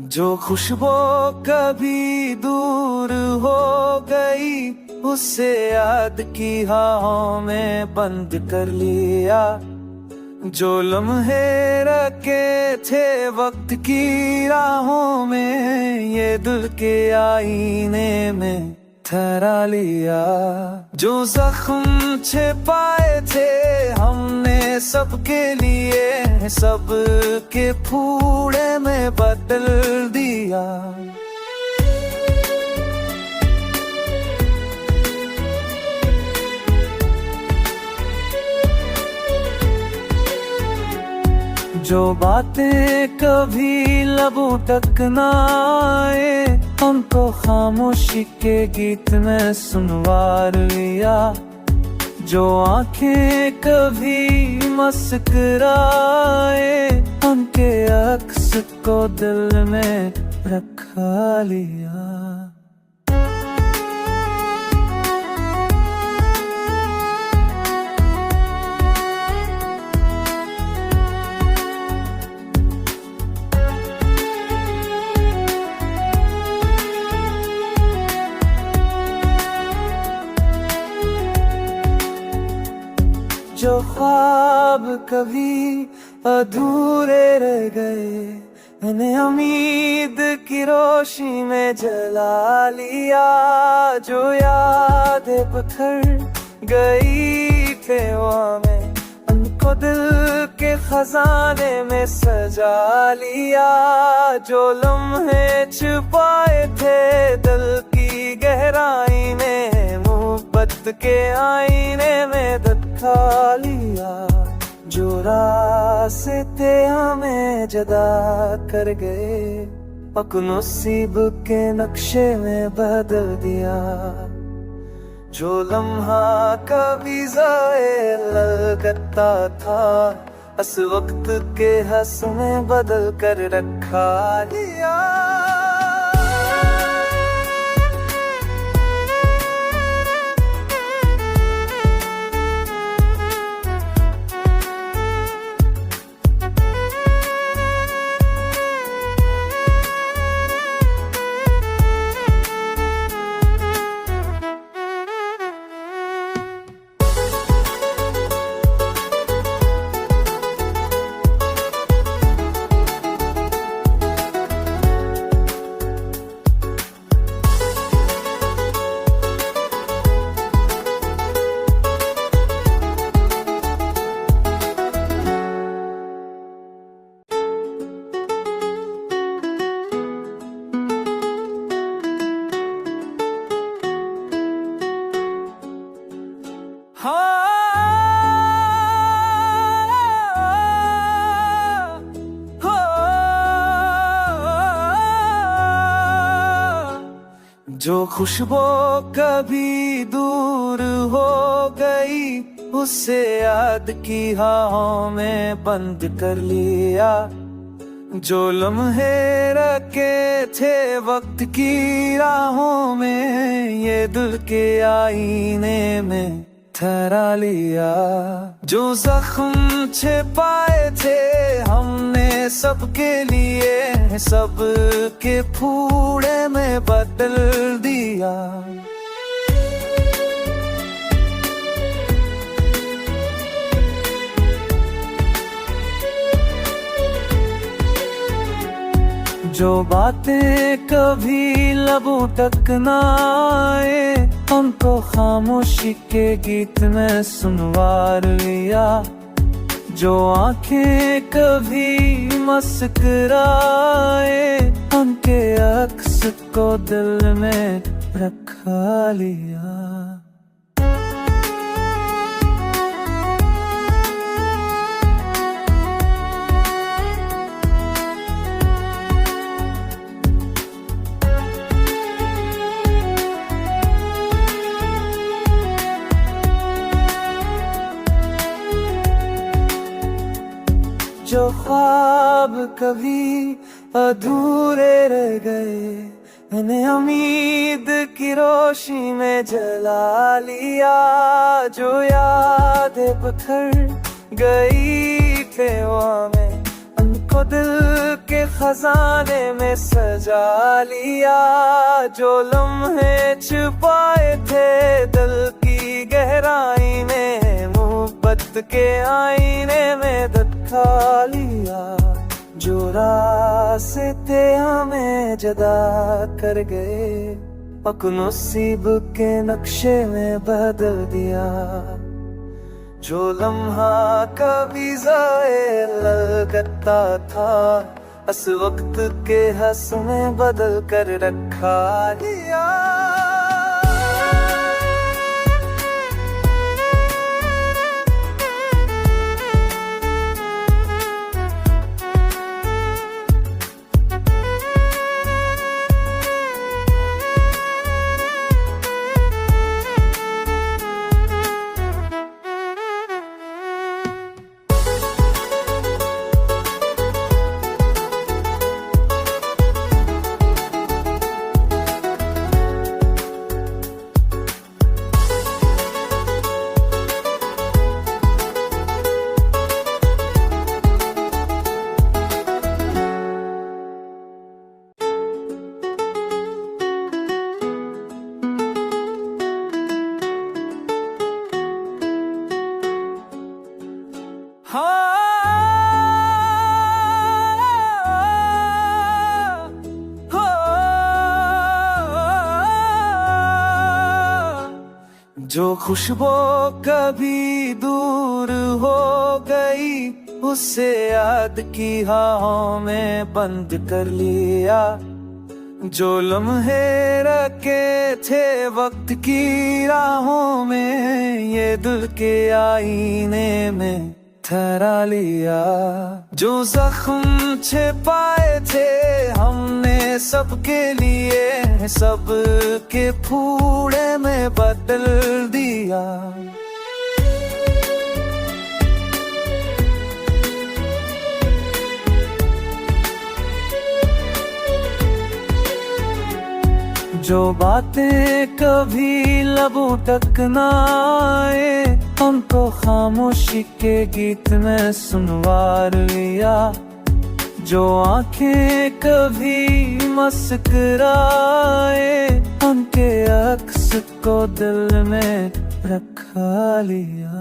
जो खुशबू कभी दूर हो गई, उसे याद की हवाओं में बंद कर लिया। जो लम्हे रखे थे वक्त की राहों में, ये दिल के आईने में ठहरा लिया। जो जख्म छिपाए थे हमने सबके लिए, सबके फूड़े में बदल दिया। जो बातें कभी लबों तक ना आए, हमको खामोशी के गीत में सुनवा लिया। जो आंखें कभी मुस्कुराए, उनके अक्स को दिल में रखा लिया। जो ख्वाब कभी अधूरे रह गए, उन्हें उम्मीद की रोशनी में जला लिया। जो यादें बिखर गई थे वो हमें, उनको दिल के खजाने में सजा लिया। जो लम्हे छुपाए थे दिल की गहराई में, मोहब्बत के आईने में दिखा लिया। जो रास्ते हमें जुदा कर गए, अपनों नसीब के नक्शे में बदल दिया। जो लम्हा कभी ज़ाये लगता था, इस वक्त के हंस में बदल कर रखा लिया। जो खुशबू कभी दूर हो गई, उसे याद की हवाओं में बंद कर लिया। जो लम्हे रखे थे वक्त की राहों में, ये दिल के आईने में ठहरा लिया। जो जख्म छिपाए थे हमने सबके लिए, सबके फूड़े में बदल दिया। जो बातें कभी लबों तक ना आए, हमको खामोशी के गीत में सुनवा लिया। जो आंखें कभी मुस्कुराए, उनके अक्स को दिल में रखा लिया। जो ख्वाब कभी अधूरे रह गए, उन्हें उम्मीद की रोशनी में जला लिया। जो यादें बिखर गई थे वो हमें, उनको उनको दिल के खजाने में सजा लिया। जो लम्हे छुपाए थे दिल की गहराई में, मोहब्बत के आईने में दिखा लिया। जो रास्ते हमें जुदा कर गए, पक नसीब के नक्शे में बदल दिया। जो लम्हा कभी ज़ाए लगता था, इस वक्त के हंस में बदल कर रखा लिया। जो खुशबू कभी दूर हो गई, उसे याद की हवाओं में बंद कर लिया। जो लम्हे रखे थे वक्त की राहों में, ये दिल के आईने में ठहरा लिया। जो जख्म छिपाए थे हमने सबके लिए, सबके फूड़े में बदल दिया। जो बातें कभी लबों तक ना आए, हमको खामोशी के गीत में सुनवा लिया। जो आंखें कभी मुस्कुराए, उनके अक्स को दिल में रखा लिया।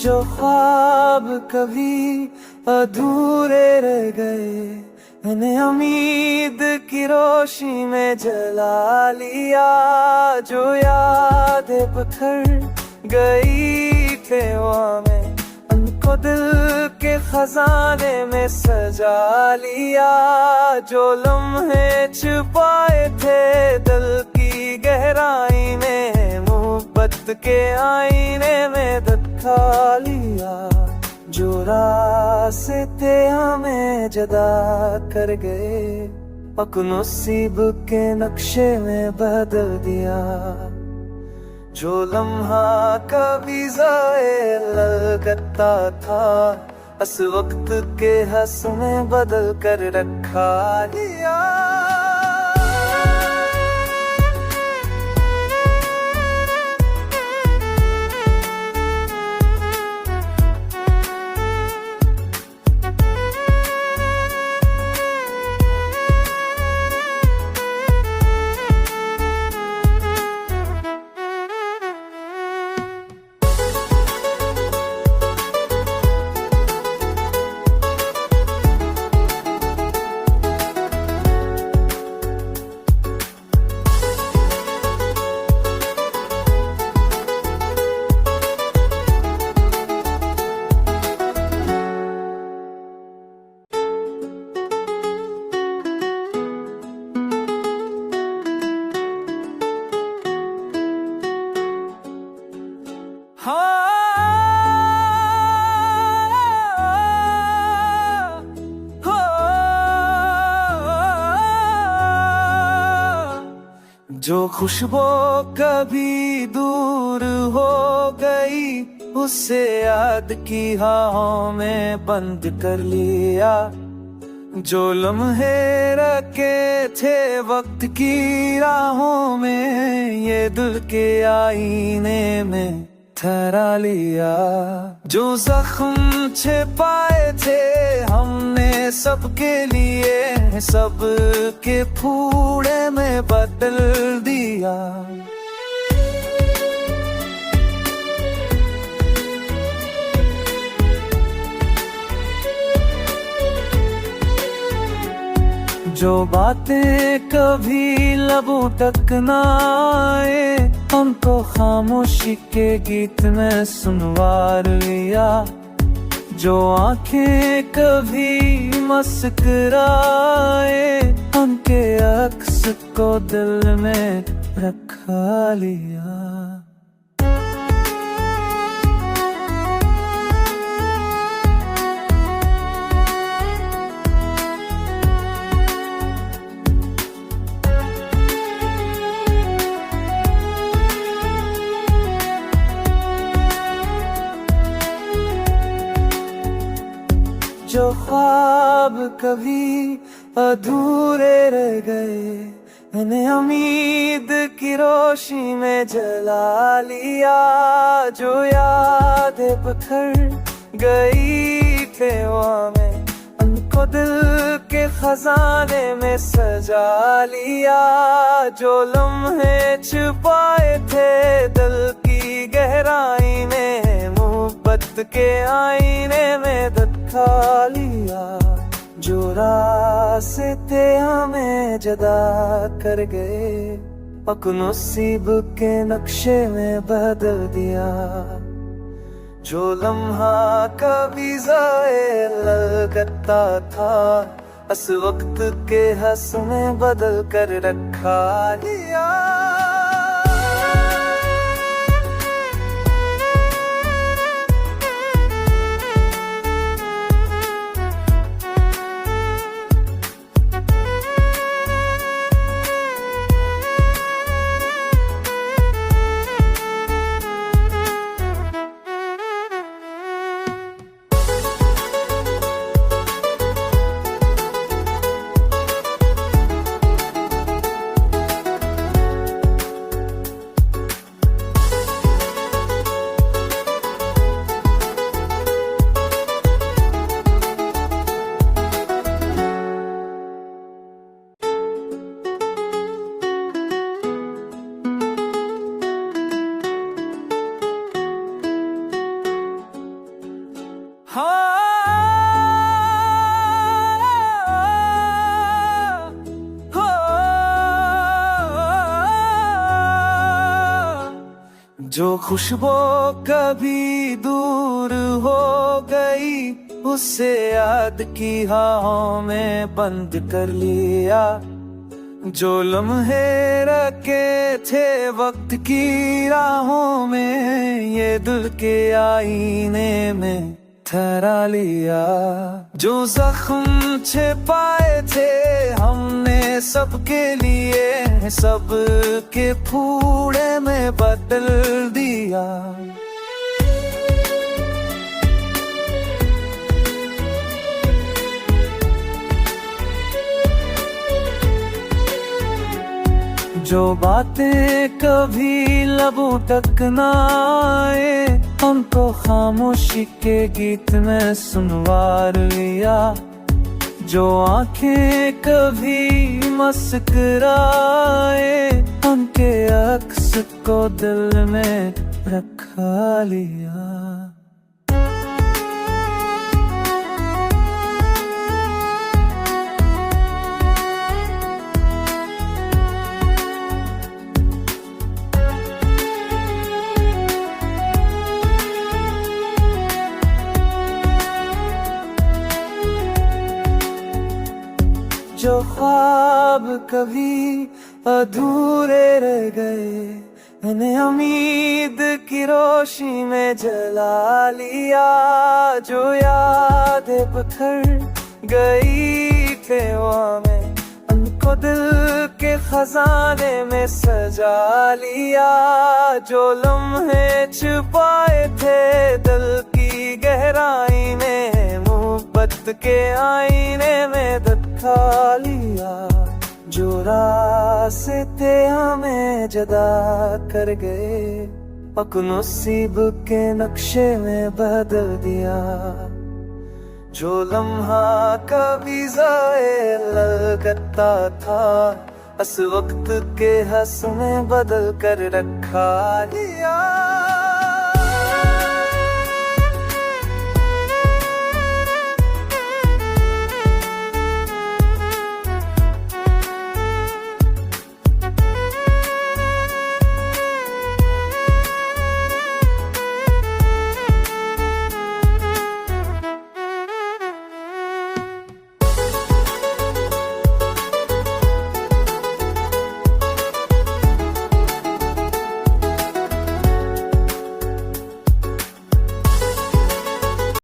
जो ख्वाब कभी अधूरे रह गए, मैंने उम्मीद की रोशनी में जला लिया। जो यादें बिखर गई थे में, उनको दिल के खजाने में सजा लिया। जो लम्हे छुपाए थे दिल की गहराई में, मोहब्बत के आईने में दिखा लिया। जो रास्ते हमें जुदा कर गए, पक नसीब के नक्शे में बदल दिया। जो लम्हा कभी ज़ाए लगता था, इस वक्त के हंस में बदल कर रखा लिया। जो खुशबू कभी दूर हो गई, उसे याद की हाथों में बंद कर लिया। जो लम्हे रखे थे वक्त की राहों में, ये दिल के आईने में ठहरा लिया। जो जख्म छिपाए थे हमने सबके लिए, सबके फूड़े में बदल दिया। जो बातें कभी लबों तक ना आए, हमको खामोशी के गीत में सुनवार लिया। जो आंखें कभी मुस्कुराए, उनके अक्स को दिल में रखा लिया। जो ख्वाब कभी अधूरे रह गए, मैंने उम्मीद की रोशनी में जला लिया। जो यादें बिखर गई थे वो में, उनको दिल के खजाने में सजा लिया। जो लम्हे छुपाए थे दिल की गहराई में, मोहब्बत के आईने में दिखा लिया। जो रास्ते हमें जुदा कर गए, अपने नसीब के नक्शे में बदल दिया। जो लम्हा कभी ज़ाये लगता था, इस वक्त के हंस में बदल कर रखा लिया। जो खुशबू कभी दूर हो गई, उसे याद की हाथों में बंद कर लिया। जो लम्हे रखे थे वक्त की राहों में, ये दिल के आईने में ठहरा लिया। जो जख्म छिपाए थे हमने सबके लिए, सबके फूड़े में बदल दिया। जो बातें कभी लबों तक ना आए, हमको खामोशी के गीत में सुनवार लिया। जो आंखें कभी मुस्कुराए, उनके अक्स को दिल में रखा लिया। जो ख्वाब कभी अधूरे रह गए, मैंने उम्मीद की रोशनी में जला लिया। जो यादें बिखर गई थे वो में, उनको वो दिल के खजाने में सजा लिया, जो लम्हे छुपाए थे दिल की गहराई में, मोहब्बत के आईने में दिखा लिया। जो रास्ते हमें जुदा कर गए, पक नसीब के नक्शे में बदल दिया। जो लम्हा कभी ज़ाए लगता था, इस वक्त के हंस में बदल कर रखा लिया।